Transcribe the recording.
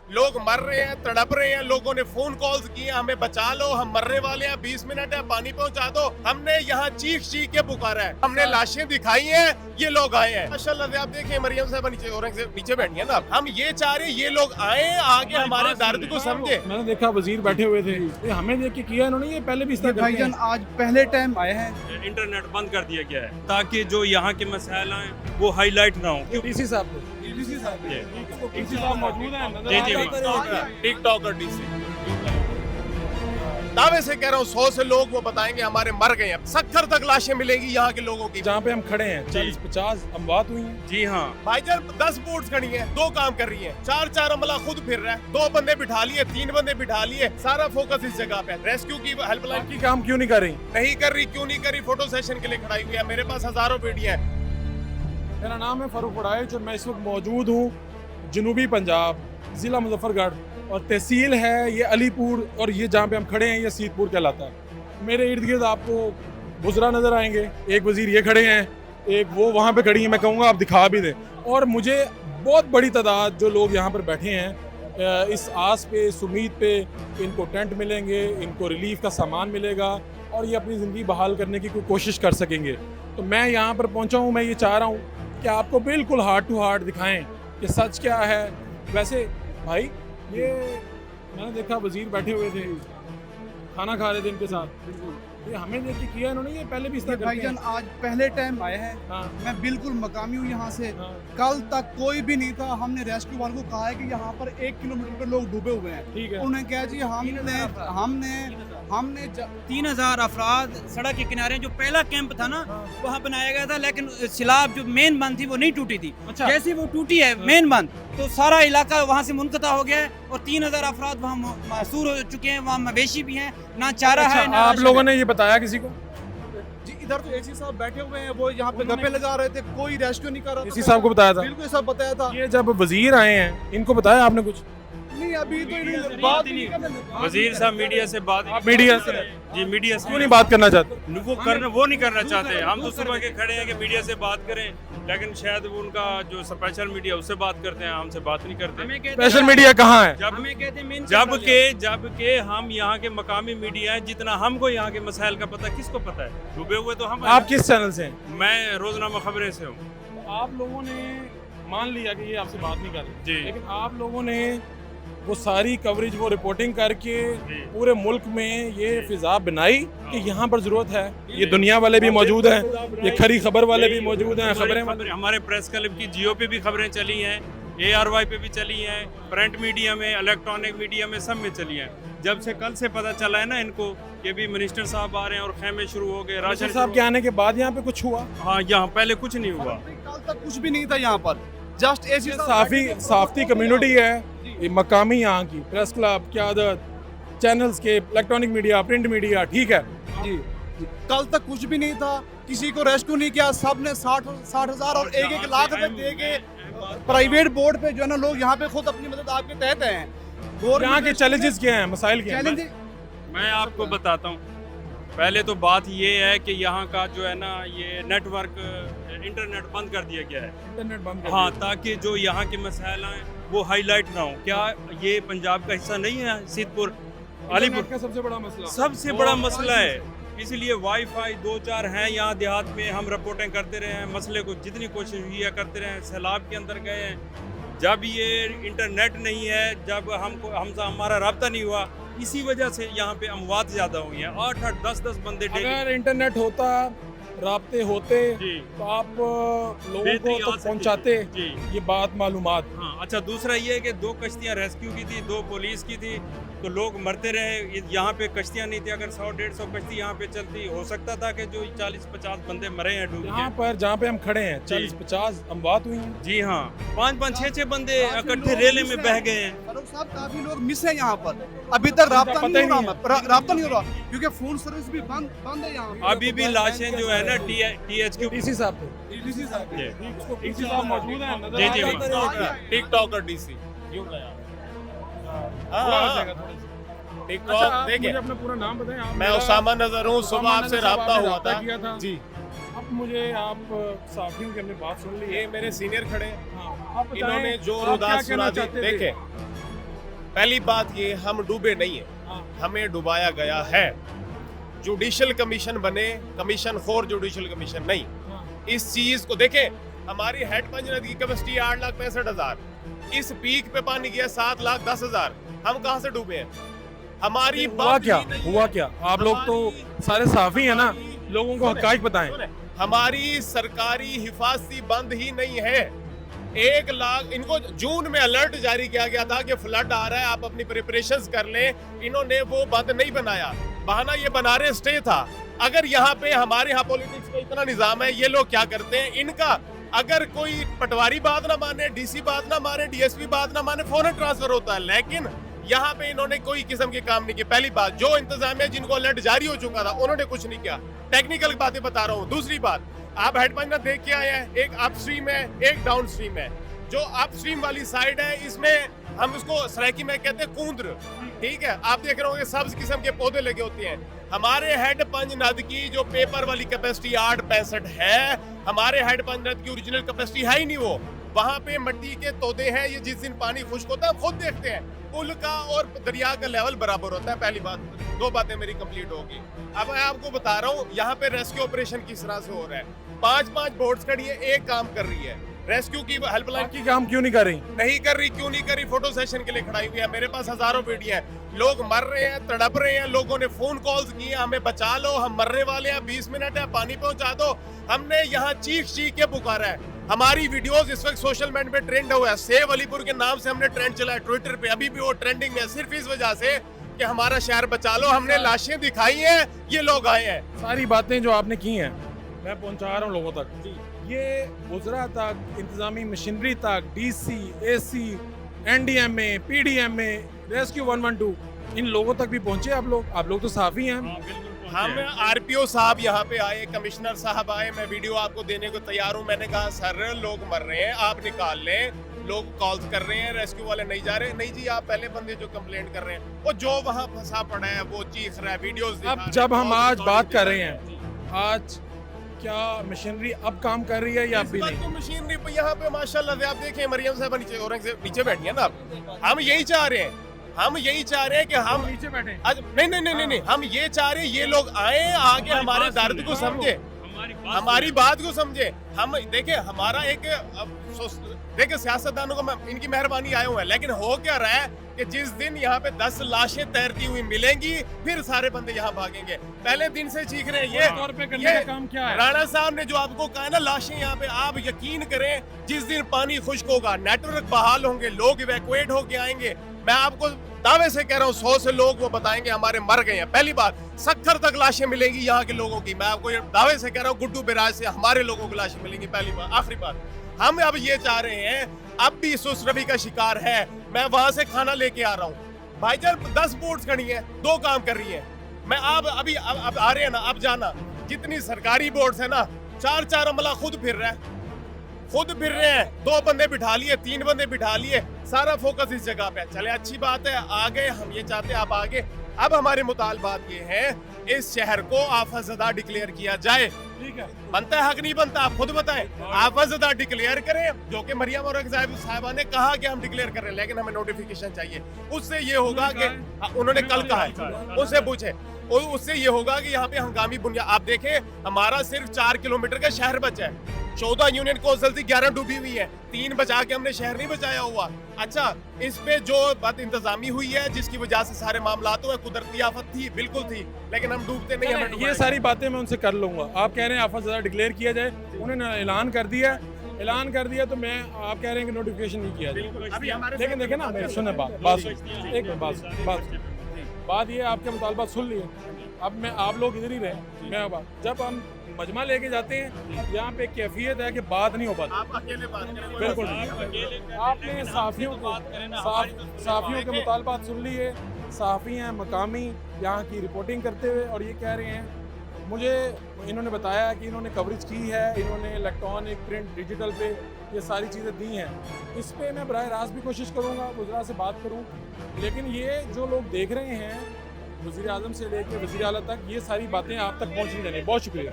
लोग मर रहे हैं, तड़प रहे हैं, लोगों ने फोन कॉल्स किए हमें बचा लो, हम मरने वाले हैं, 20 मिनट है, पानी पहुंचा दो। हमने यहाँ चीख चीख के पुकारा है, हमने लाशें दिखाई हैं, ये लोग आए हैं। माशाल्लाह से आप देखें मरियम साहब नीचे औरंगजेब नीचे बैठी है ना, हम ये चाह रहे ये लोग आए, आगे हमारे दर्द को समझे। मैंने देखा वजीर बैठे हुए थे, ये हमें देख के किया इन्होंने, ये पहले भी इस तरह भाईजान आज पहले टाइम आए हैं। इंटरनेट बंद कर दिया गया है ताकि जो यहाँ के मसाइल आए वो हाईलाइट ना हो। डीसी साहब को डीसी साहब मौजूद हैं, जी, जी। टिकटॉकर डीसी दावे से कह रहा हूँ 100 से लोग वो बताएंगे हमारे मर गए हैं, 70 तक लाशें मिलेंगी यहाँ के लोगों की। जहाँ पे हम खड़े हैं 40-50 अमवात हुई हैं। जी हाँ, भाईजान 10 बोट्स खड़ी हैं, 2 काम कर रही हैं, 4 अमला खुद फिर रहा है, 2 बंदे बिठा लिए, 3 बंदे बिठा लिए, सारा फोकस इस जगह पे। रेस्क्यू की हेल्पलाइन की काम क्यों नहीं कर रही? नहीं कर रही, क्यों नहीं करी? फोटो सेशन के लिए खड़ाई हुई है, मेरे पास हजारों वीडियो है। मेरा नाम है फारूक पड़ाइच और मैं इस वक्त मौजूद हूँ जनूबी पंजाब, ज़िला मुजफ्फरगढ़, और तहसील है ये अलीपुर, और ये जहाँ पे हम खड़े हैं ये सीतपुर कहलाता है। मेरे इर्द गिर्द आपको बुजरा नज़र आएंगे, एक वज़ीर ये खड़े हैं, एक वो वहाँ पे खड़ी है, मैं कहूँगा आप दिखा भी दें। और मुझे बहुत बड़ी तादाद जो लोग यहाँ पर बैठे हैं इस आस पे, इस उम्मीद पे इनको टेंट मिलेंगे, इनको रिलीफ का सामान मिलेगा और ये अपनी ज़िंदगी बहाल करने की कोई कोशिश कर सकेंगे। तो मैं यहाँ पर पहुँचा हूँ, मैं ये चाह रहा हूँ कि आपको बिल्कुल हार्ट टू हार्ट दिखाएं कि सच क्या है। वैसे भाई ये मैंने देखा वजीर बैठे हुए थे, खाना खा रहे थे इनके साथ, ये हमें देख के किया इन्होंने, ये पहले भी इस तरह भाईजान आज पहले टाइम आए हैं। हाँ, मैं बिल्कुल मकामी हूँ यहाँ से। हाँ, कल तक कोई भी नहीं था। हमने रेस्क्यू वालों को कहा है कि यहाँ पर 1 किलोमीटर पे लोग डूबे हुए हैं। ठीक है। उन्हें कहा जी हमने 3000 अफराद सड़क के किनारे, जो पहला कैंप था ना वहाँ बनाया गया था, लेकिन सिलाब जो मेन बंद थी वो नहीं टूटी थी। अच्छा। जैसे वो टूटी है मेन बंद, तो सारा इलाका वहाँ से मुनक़ता हो गया है और 3000 अफराद वहाँ महसूर हो चुके हैं। वहाँ मवेशी भी हैं, ना चारा अच्छा, है ना आप राशन लोगों है। ने ये बताया किसी को? जी इधर तो एसी साहब बैठे हुए हैं, वो यहाँ पे गप्पे लगा रहे थे, कोई रेस्क्यू नहीं कर रहा था। एसी साहब को बताया था? बिल्कुल सब बताया था। ये जब वजीर आए हैं इनको बताया आपने कुछ? नहीं अभी तो इन्हें बात ही नहीं करने। वजीर साहब मीडिया से बात आप मीडिया से जी मीडिया से क्यों नहीं बात करना चाहते? वो नहीं करना चाहते। हम तो सुबह के खड़े हैं कि मीडिया से बात करें, लेकिन शायद वो उनका जो स्पेशल मीडिया उससे बात करते हैं, हमसे बात नहीं करते। हमें कहते स्पेशल हैं- मीडिया कहाँ है? हमें कहते हैं मेन जबकि हम यहाँ के मकामी मीडिया है, जितना हमको यहाँ के मसाइल का पता किसको पता है? डूबे हुए तो हम। आप किस चैनल से हैं? मैं रोजनामा खबरें से हूँ। आप लोगों ने मान लिया कि ये आपसे बात नहीं कर रहे जी। लेकिन आप लोगों ने वो सारी कवरेज, वो रिपोर्टिंग करके जी। पूरे मुल्क में ये फिजा बनाई कि यहाँ पर जरूरत है। ये दुनिया वाले भी मौजूद हैं, ये खरी खबर वाले भी मौजूद हैं, खबरें हमारे प्रेस क्लब की जियो पे भी खबरें चली हैं, ARY पे भी चली हैं, प्रिंट मीडिया में, इलेक्ट्रॉनिक मीडिया में, सब में चली हैं। जब से कल से पता चला है ना इनको कि भी मिनिस्टर साहब आ रहे हैं और खेमे शुरू हो गए, राशन साहब के आने के बाद यहाँ पे कुछ हुआ? हाँ, यहाँ पहले कुछ नहीं हुआ। कल तक कुछ भी नहीं था यहाँ पर, जस्ट एसी साफी कम्युनिटी है, ये मकामी यहाँ की प्रेस क्लब, क़यादत, चैनल्स के, इलेक्ट्रॉनिक मीडिया, प्रिंट मीडिया, ठीक है जी। कल तक कुछ भी नहीं था, किसी को रेस्क्यू नहीं किया। सब ने 60 हजार और 1 लाख रुपए दे के प्राइवेट बोर्ड पे जो है ना लोग यहाँ पे खुद अपनी मदद आपके तहत हैं। यहाँ के चैलेंजेस क्या हैं, मसाइल क्या हैं? चैलेंज मैं आपको बताता हूँ। पहले तो बात ये है कि यहाँ का जो है ना ये नेटवर्क, इंटरनेट बंद कर दिया गया है। इंटरनेट बंद कर हाँ, दिया। ताकि जो यहाँ के मसाइल आए वो हाईलाइट ना हो। क्या ये पंजाब का हिस्सा नहीं है? सीतपुर, अलीपुर इंटरनेट का सबसे बड़ा मसला, सबसे बड़ा मसला है। इसलिए वाईफाई 2-4 हैं यहाँ देहात में, हम रिपोर्टिंग करते रहे हैं, मसले को जितनी कोशिश हुई है करते रहे हैं। सैलाब के अंदर गए हैं, जब ये इंटरनेट नहीं है, जब हमारा रब्ता नहीं हुआ, इसी वजह से यहाँ पे अमवात ज़्यादा हुई हैं। 8-8, 10-10 बंदे डेली। अगर इंटरनेट होता, राब्ते होते जी। तो आप लोगों बेहतरी को आ तक सकती पहुंचाते जी। ये बात मालूमात। हाँ, अच्छा, दूसरा ये है कि 2 कश्तियाँ रेस्क्यू की थी, 2 पुलिस की थी, तो लोग मरते रहे। यहाँ पे कश्तियाँ नहीं थी, अगर 100-150 कश्ती यहाँ पे चलती, हो सकता था कि जो 40-50 बंदे मरे हैं डूब यहाँ के। पर जहाँ पे हम खड़े हैं जी। 40-50 अमवात हुई हैं। जी हाँ, 5-5, 6-6 बंदे इकट्ठे रेले में बह गए हैं। फारूक साहब काफी लोग मिस है यहाँ पर, अभी तक राब्ता पता ही नहीं हो नहीं रहा, राब्ता नहीं हो रहा क्योंकि फोन सर्विस भी बंद है यहाँ पे। अभी भी लाशें जो है ना THQ डीसी साहब थे, डीसी साहब थे, डीसी साहब मौजूद हैं, नजर जी, आ जी, रहे हैं। टिकटॉकर डीसी पूरा हो जाएगा थोड़ा सा। टिकटॉक अच्छा, आप देखिए, मुझे अपना पूरा नाम बताएं। आप मैं मेरा- उसामा नजर हूँ, सुबह उसामा आपसे नजर साहब, राब्ता आपने हुआ राब्ता था किया था। जी। अब मुझे आप साथियों की हमने बात सुन ली है। ये मेरे सीनियर खड़े हैं, हाँ, आप बताएं, इन्होंने जो आप रुदास क्या सुना कहना दी। चाहते थे? देखे पहली बात ये, हम डूबे नहीं हैं, हाँ। हमें डुबाया गया है। जुडिशल कमीशन बने, कमीशन खोर जुडिशल कमीशन नहीं। हाँ। इस चीज को देखें, हमारी हेड पंच नदी की कैपेसिटी 8,65,000, इस पीक पे पानी गया 7,10,000। हम कहां से डूबे हैं? हमारी हुआ बात क्या? ही नहीं है। हुआ क्या? आप लोग तो सारे साफी हैं ना, लोगों को हकाइक बताएं। हमारी सरकारी हिफाजती बंद ही नहीं है। 1 लाख, इनको जून में अलर्ट जारी किया गया था कि फ्लड आ रहा है, आप अपनी प्रिपरेशंस कर लें। इन्होंने वो बंद नहीं बनाया, बहाना ये बना रहे स्टे था। अगर यहाँ पे हमारे यहाँ पॉलिटिक्स का इतना निजाम है, ये लोग क्या करते हैं, इनका अगर कोई पटवारी बात ना माने, डीसी बात ना माने, डीएसपी बात ना माने, फौरन ट्रांसफर होता है। लेकिन यहाँ पे इन्होंने कोई किस्म के काम नहीं किए। पहली बात, जो इंतजामिया जिनको अलर्ट जारी हो चुका था उन्होंने कुछ नहीं किया। टेक्निकल बातें बता रहा हूँ। दूसरी बात, आप हेड पंच देख के आए हैं, एक अप स्ट्रीम है, एक डाउन स्ट्रीम है। जो अप स्ट्रीम वाली साइड है, इसमें हम उसको सराइकी में कहते हैं कूंद्र, ठीक है। आप देख रहे होंगे सब्ज किस्म के पौधे लगे होते हैं। हमारे हेड पंच नद की जो पेपर वाली कैपेसिटी 8,65 है, हमारे हेड पंच नद की ओरिजिनल कैपेसिटी है ही नहीं वो। वहां पे मिट्टी के तोदे हैं, ये जिस दिन पानी खुश्क होता है हम खुद देखते हैं, पुल का और दरिया का लेवल बराबर होता है। पहली बात, 2 बातें मेरी कंप्लीट होगी। अब मैं आपको बता रहा हूँ यहाँ पे रेस्क्यू ऑपरेशन किस तरह से हो रहा है। 5-5 बोट्स खड़ी है, एक काम कर रही है, रेस्क्यू की हेल्पलाइन की काम क्यों नहीं कर रही? नहीं कर रही। क्यों नहीं कर रही? फोटो सेशन के लिए खड़ाई हुई है। मेरे पास हजारों वीडियो है, लोग मर रहे हैं, तड़प रहे हैं, लोगों ने फोन कॉल्स किए, हमें बचा लो, हम मरने वाले हैं, 20 मिनट है, पानी पहुंचा दो। हमने यहाँ चीख के पुकारा है। हमारी वीडियोस इस वक्त सोशल मीडिया पे ट्रेंड हुआ है। सेव अलीपुर के नाम से हमने ट्रेंड चला है ट्विटर पे, अभी भी वो ट्रेंडिंग में है, सिर्फ इस वजह से कि हमारा शहर बचा लो। हमने लाशें दिखाई हैं, ये लोग आए हैं। सारी बातें जो आपने की हैं मैं पहुंचा रहा हूँ लोगों तक। ये वुज़रा तक, इंतजामी मशीनरी तक, DC, AC, NDMA, PDMA, rescue 112, इन लोगों तक भी पहुंचे आप लोग तो साफी हैं। हम आरपीओ साहब यहाँ पे आए, कमिश्नर साहब आए, मैं वीडियो आपको देने को तैयार हूँ। मैंने कहा सर लोग मर रहे हैं, आप निकाल लें। लोग कॉल्स कर रहे हैं, रेस्क्यू वाले नहीं जा रहे। नहीं जी, आप पहले बंदे जो कंप्लेंट कर रहे हैं, वो जो वहाँ फंसा पड़ा है वो चीख रहा है, वीडियोस दिखा रहा है। अब जब हम आज बात कर रहे हैं, आज क्या मशीनरी अब काम कर रही है या अभी नहीं? तो मशीनरी पे यहाँ पे माशाल्लाह से आप देखें, मरियम साहब नीचे बैठी है ना। हम यही चाह रहे हैं, हम यही चाह रहे हैं कि हम नीचे बैठे। नहीं, हम ये चाह रहे हैं ये लोग आए, आगे हमारे दर्द को समझे, हमारी बात को समझे। हम देखे, हमारा देखे सियासतदानों को इनकी मेहरबानी आए हुए हैं, लेकिन हो क्या रहा है कि जिस दिन यहाँ पे 10 लाशें तैरती हुई मिलेंगी, फिर सारे बंदे यहाँ भागेंगे। पहले दिन से चीख रहे हैं तौर पे करने का काम क्या है? राणा साहब ने जो आपको कहा ना, लाशें यहाँ पे, आप यकीन करें जिस दिन पानी खुश्क होगा, नेटवर्क बहाल होंगे, लोग इवैक्यूएट होके आएंगे, मैं आपको दावे से कह रहा हूँ 100 से लोग वो बताएंगे हमारे मर गए हैं। पहली बात, 70 तक लाशें मिलेंगी यहाँ के लोगों की। मैं आपको ये दावे से कह रहा हूँ, गुड्डू बिराज से हमारे लोगों की लाशें मिलेंगी। पहली बात। आखिरी बात, हम अब ये चाह रहे हैं, अब भी सुसरवी का शिकार है, मैं वहां से खाना लेके आ रहा हूँ। भाईजान 10 बोट्स खड़ी हैं, 2 काम कर रही हैं। मैं अब आ रहे हैं ना, अब जाना, जितनी सरकारी बोट्स है ना, 4 अमला खुद फिर रहे हैं, 2 बंदे बिठा लिए, 3 बंदे बिठा लिए, सारा फोकस इस जगह पे। चले, अच्छी बात है, आगे हम ये चाहते हैं आप आगे। अब हमारे मुतालबात ये हैं, इस शहर को आफतज़दा डिक्लेयर किया जाए। ठीक है, बनता है हक नहीं बनता? आप खुद बताएं। आफतज़दा डिक्लेयर करें, जो कि मरियम और साहिबा ने कहा कि हम डिक्लेयर कर रहे हैं, लेकिन हमें नोटिफिकेशन चाहिए। उससे ये होगा कि उन्होंने कल कहा है, उससे पूछे, उससे ये होगा कि यहाँ पे हंगामी बुनियाद, आप देखें हमारा सिर्फ 4 किलोमीटर का शहर बचा है, 14 यूनियन कौंसिल थी, 11 डूबी हुई है, 3 बचा के हमने शहर नहीं बचाया हुआ। अच्छा, इस पे जो बात इंतजामी हुई है, जिसकी वजह से सारे मामलात हुए, कुदरती आफत थी, बिल्कुल थी, लेकिन हम डूबते नहीं, हमें ये सारी बातें मैं उनसे कर लूंगा। आप कह रहे हैं आफतज़दा डिक्लेयर किया जाए, उन्होंने ऐलान कर दिया, तो मैं, आप कह रहे हैं कि नोटिफिकेशन नहीं किया जाए। लेकिन देखें ना, मेरे सुने बात ये, आपके मुतालबात सुन लिए, अब मैं, आप लोग इधर ही रहे, मैं जब हम मजमा लेके जाते हैं, यहाँ पे कैफियत है कि बात नहीं हो पाती। आप अकेले बात करें, बिल्कुल, आपने साफियों के मुतालबात सुन लिए। साफ़ी हैं मकामी, यहाँ की रिपोर्टिंग करते हुए, और ये कह रहे हैं, मुझे इन्होंने बताया कि इन्होंने कवरेज की है, इन्होंने इलेक्ट्रॉनिक, प्रिंट, डिजिटल पे ये सारी चीज़ें दी हैं। इस पे मैं बराह रास्त भी कोशिश करूँगा, वज़रा से बात करूँ, लेकिन ये जो लोग देख रहे हैं, वज़ीर आज़म से लेकर वज़ीर आला तक, ये सारी बातें आप तक पहुँच नहीं जानी। बहुत शुक्रिया।